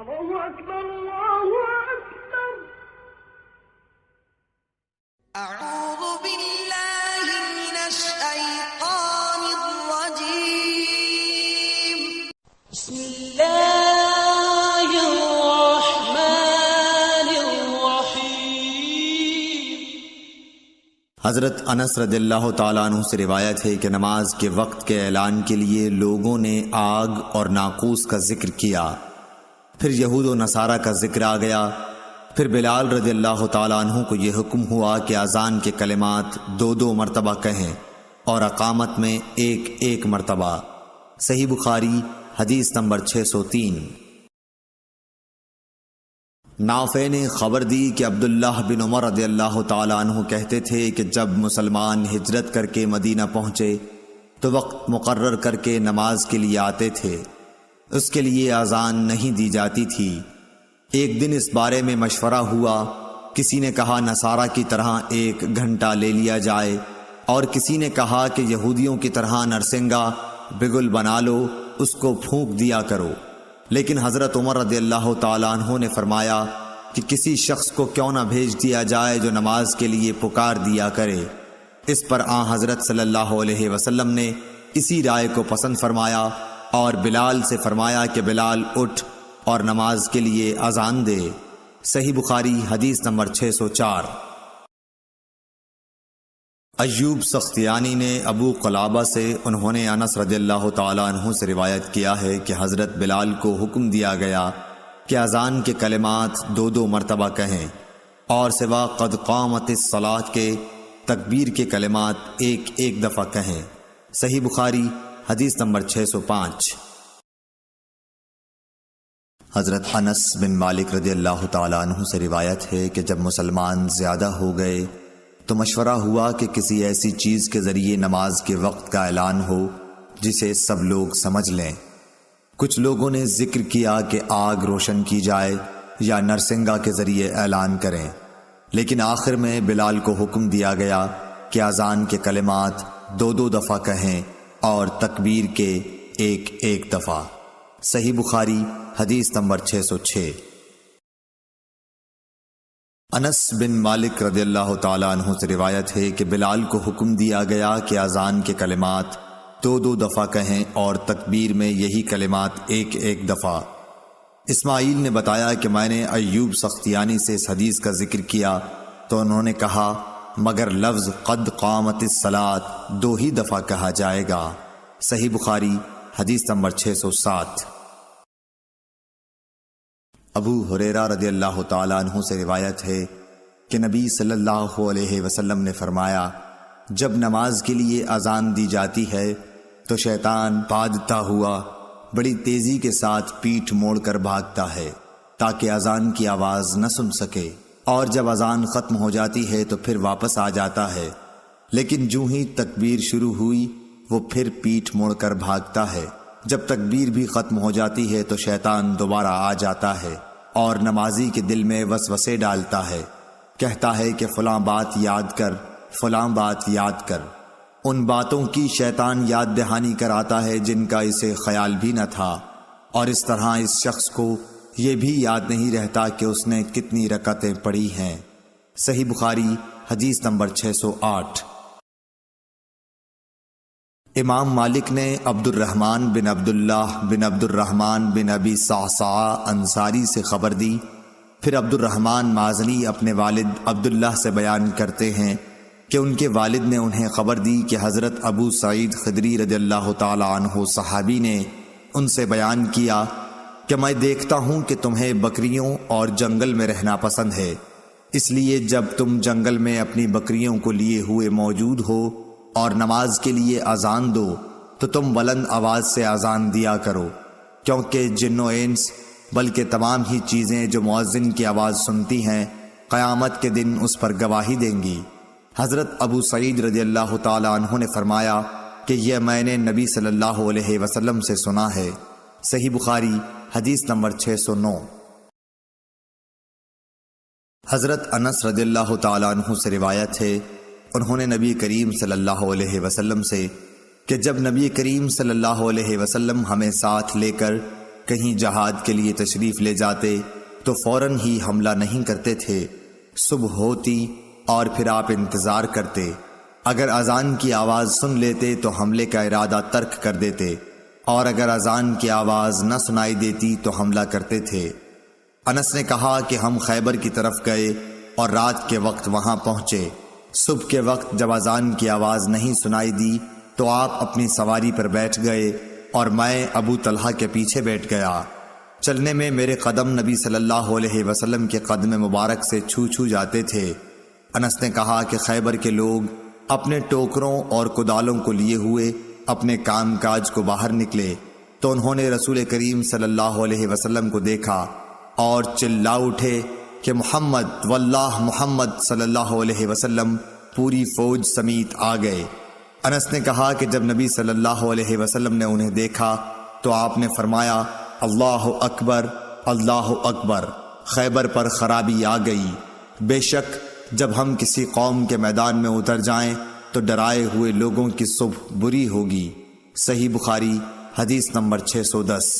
الله أكبر الله أكبر. أعوذ بالله من الشيطان الرجيم. بسم الله الرحمن الرحيم. حضرت انس رضی اللہ تعالیٰ عنہ سے روایت ہے کہ نماز کے وقت کے اعلان کے لیے لوگوں نے آگ اور ناقوس کا ذکر کیا، پھر یہود و نصارہ کا ذکر آ گیا، پھر بلال رضی اللہ تعالیٰ عنہ کو یہ حکم ہوا کہ اذان کے کلمات 2 مرتبہ کہیں اور اقامت میں 1 مرتبہ۔ صحیح بخاری حدیث نمبر 603۔ نافع نے خبر دی کہ عبداللہ بن عمر رضی اللہ تعالیٰ عنہ کہتے تھے کہ جب مسلمان ہجرت کر کے مدینہ پہنچے تو وقت مقرر کر کے نماز کے لیے آتے تھے، اس کے لیے اذان نہیں دی جاتی تھی۔ ایک دن اس بارے میں مشورہ ہوا، کسی نے کہا نصارہ کی طرح 1 گھنٹہ لے لیا جائے، اور کسی نے کہا کہ یہودیوں کی طرح نرسنگا بگل بنا لو، اس کو پھونک دیا کرو۔ لیکن حضرت عمر رضی اللہ تعالیٰ عنہ نے فرمایا کہ کسی شخص کو کیوں نہ بھیج دیا جائے جو نماز کے لیے پکار دیا کرے۔ اس پر آن حضرت صلی اللہ علیہ وسلم نے اسی رائے کو پسند فرمایا اور بلال سے فرمایا کہ بلال اٹھ اور نماز کے لیے اذان دے۔ صحیح بخاری حدیث نمبر 604۔ ایوب سختیانی نے ابو قلابہ سے انہوں نے انس رضی اللہ تعالیٰ عنہ سے روایت کیا ہے کہ حضرت بلال کو حکم دیا گیا کہ اذان کے کلمات 2 مرتبہ کہیں اور سوا قد قامت الصلاۃ کے تکبیر کے کلمات 1 دفعہ کہیں۔ صحیح بخاری حدیث نمبر 605۔ حضرت انس بن مالک رضی اللہ تعالیٰ عنہ سے روایت ہے کہ جب مسلمان زیادہ ہو گئے تو مشورہ ہوا کہ کسی ایسی چیز کے ذریعے نماز کے وقت کا اعلان ہو جسے سب لوگ سمجھ لیں۔ کچھ لوگوں نے ذکر کیا کہ آگ روشن کی جائے یا نرسنگا کے ذریعے اعلان کریں، لیکن آخر میں بلال کو حکم دیا گیا کہ اذان کے کلمات 2 دفعہ کہیں اور تکبیر کے 1 دفعہ۔ صحیح بخاری حدیث نمبر 606۔ انس بن مالک رضی اللہ تعالیٰ عنہ سے روایت ہے کہ بلال کو حکم دیا گیا کہ اذان کے کلمات 2 دفعہ کہیں اور تکبیر میں یہی کلمات 1 دفعہ۔ اسماعیل نے بتایا کہ میں نے ایوب سختیانی سے اس حدیث کا ذکر کیا تو انہوں نے کہا مگر لفظ قد قامت الصلاۃ 2 ہی دفعہ کہا جائے گا۔ صحیح بخاری حدیث نمبر 607۔ ابو ہریرہ رضی اللہ تعالیٰ عنہ سے روایت ہے کہ نبی صلی اللہ علیہ وسلم نے فرمایا جب نماز کے لیے اذان دی جاتی ہے تو شیطان بھاگتا ہوا بڑی تیزی کے ساتھ پیٹھ موڑ کر بھاگتا ہے تاکہ اذان کی آواز نہ سن سکے، اور جب اذان ختم ہو جاتی ہے تو پھر واپس آ جاتا ہے، لیکن جوں ہی تکبیر شروع ہوئی وہ پھر پیٹھ موڑ کر بھاگتا ہے۔ جب تکبیر بھی ختم ہو جاتی ہے تو شیطان دوبارہ آ جاتا ہے اور نمازی کے دل میں وسوسے ڈالتا ہے، کہتا ہے کہ فلاں بات یاد کر، فلاں بات یاد کر۔ ان باتوں کی شیطان یاد دہانی کراتا ہے جن کا اسے خیال بھی نہ تھا، اور اس طرح اس شخص کو یہ بھی یاد نہیں رہتا کہ اس نے کتنی رکعتیں پڑھی ہیں۔ صحیح بخاری حدیث نمبر 608۔ امام مالک نے عبد الرحمن بن عبداللہ بن عبد الرحمن بن ابی صعصعہ انصاری سے خبر دی، پھر عبد الرحمن مازنی اپنے والد عبداللہ سے بیان کرتے ہیں کہ ان کے والد نے انہیں خبر دی کہ حضرت ابو سعید خدری رضی اللہ تعالیٰ عنہ صحابی نے ان سے بیان کیا کہ میں دیکھتا ہوں کہ تمہیں بکریوں اور جنگل میں رہنا پسند ہے، اس لیے جب تم جنگل میں اپنی بکریوں کو لیے ہوئے موجود ہو اور نماز کے لیے اذان دو تو تم بلند آواز سے اذان دیا کرو، کیونکہ جن و انس بلکہ تمام ہی چیزیں جو مؤذن کی آواز سنتی ہیں قیامت کے دن اس پر گواہی دیں گی۔ حضرت ابو سعید رضی اللہ تعالیٰ عنہ نے فرمایا کہ یہ میں نے نبی صلی اللہ علیہ وسلم سے سنا ہے۔ صحیح بخاری حدیث نمبر 609۔ حضرت انس رضی اللہ تعالیٰ عنہ سے روایت ہے انہوں نے نبی کریم صلی اللہ علیہ وسلم سے کہ جب نبی کریم صلی اللہ علیہ وسلم ہمیں ساتھ لے کر کہیں جہاد کے لیے تشریف لے جاتے تو فوراً ہی حملہ نہیں کرتے تھے، صبح ہوتی اور پھر آپ انتظار کرتے، اگر اذان کی آواز سن لیتے تو حملے کا ارادہ ترک کر دیتے، اور اگر اذان کی آواز نہ سنائی دیتی تو حملہ کرتے تھے۔ انس نے کہا کہ ہم خیبر کی طرف گئے اور رات کے وقت وہاں پہنچے۔ صبح کے وقت جب اذان کی آواز نہیں سنائی دی تو آپ اپنی سواری پر بیٹھ گئے اور میں ابو طلحہ کے پیچھے بیٹھ گیا۔ چلنے میں میرے قدم نبی صلی اللہ علیہ وسلم کے قدم مبارک سے چھو چھو جاتے تھے۔ انس نے کہا کہ خیبر کے لوگ اپنے ٹوکروں اور کدالوں کو لیے ہوئے اپنے کام کاج کو باہر نکلے تو انہوں نے رسول کریم صلی اللہ علیہ وسلم کو دیکھا اور چلا اٹھے کہ محمد واللہ محمد صلی اللہ علیہ وسلم پوری فوج سمیت آ گئے۔ انس نے کہا کہ جب نبی صلی اللہ علیہ وسلم نے انہیں دیکھا تو آپ نے فرمایا اللہ اکبر اللہ اکبر، خیبر پر خرابی آ گئی، بے شک جب ہم کسی قوم کے میدان میں اتر جائیں تو ڈرائے ہوئے لوگوں کی صبح بری ہوگی۔ صحیح بخاری حدیث نمبر 610۔